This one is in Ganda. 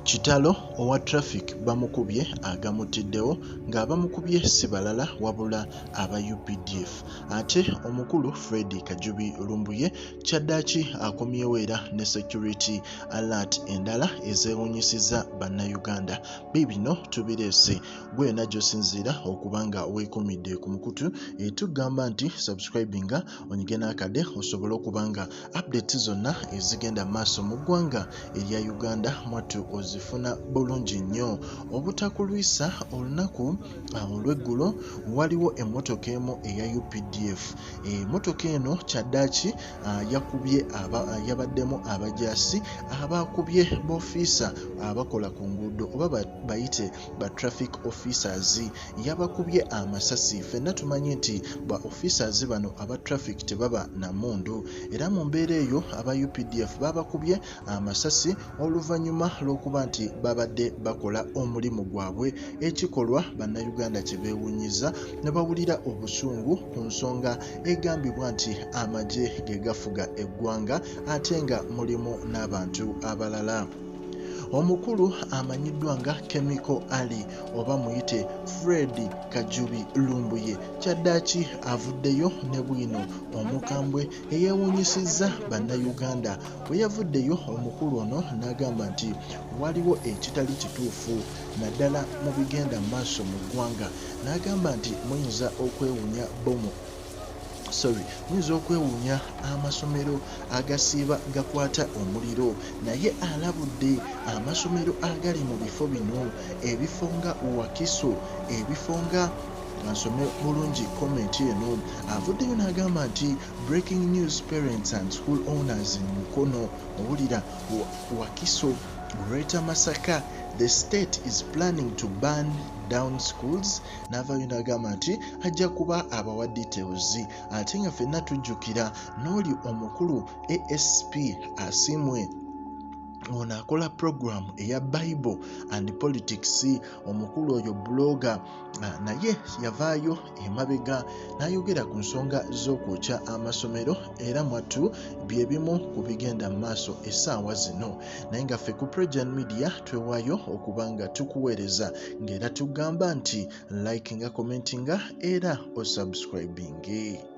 Kitalo owa traffic bamukubye agamutiddewo ng'abamukubye si balala wabula aba UPDF. Ate omukulu Fred Kajubi Lumbuye kyaddaaki akomyewo era ne security alert endala ezeewunyisizza bannayuganda. Bibino tubireese gwe yonna gy'osinziira okubanga weekumidde ku mukutu tugamba nti subscribinga onyige n'akade osobole okubanga updates zonna ezigenda maaso mu ggwanga erya Uganda mwattu zifuna bulungi nnyo. Obutakulwisa olunaku olw'eggulo waliwo emmotoka emu eya UPDF. Emmotoka eno kyaddaaki yabaddemu abajaasi abakubye b'ofiisa abakola ku nguudo oba bayite ba traffic officers. Yabakubye amasasi. Ffenna tumanyi nti ba officers bano aba traffic tebaba na mmundu, era mu mbeera eyo aba UPDF babakubye amasasi oluvannyuma lw'okuba nti babadde bakola omulimu gwabwe, ekikolwa bannayuganda kye beewunyiza ne bawulira obusungu ku nsonga egambibwa nti amagye ge gafuga eggwanga ate nga mulimu n'abantu abalala. Omukulu amanyiddwa nga Chemical Ali oba muyite Fred Kajubi Lumbuye kyaddaaki avuddeyo ne bwino omukambwe eyeewuunyisizza bannayuganda. Bwe yavuddeyo omukulu ono n'agamba nti waliwo ekitali kituufu naddala mu bigenda maaso mu ggwanga. N'agamba nti muyinza okwewuunya muyinza okwewuunya amasomero agasiiba gakwata omuliro, naye alabudde amasomero agali mu bifo bino, ebifo nga Wakiso, ebifo nga ansome bulungi comment eno. Avuddeyo n'agamba nti breaking news, parents and school owners in Mukono, owulira Wakiso, Greater Masaka, the state is planning to burn down schools. N'avaayo n'agamba nti ajja kuba abawa details. Ate nga ffenna tujjukira n'oli omukulu ASP Asimwe ono akola program eya Bible and Politics, omukulu oyo blogger, naye yavaayo emabega n'ayogera ku nsonga z'okwokya amasomero era mwattu bye bimu ku bigenda mu maaso essaawa zino. Naye nga ffe ku Prejant Media twewaayo okubanga tukuweereza ng'era tugamba nti likinga, commentinga era osubscribinge.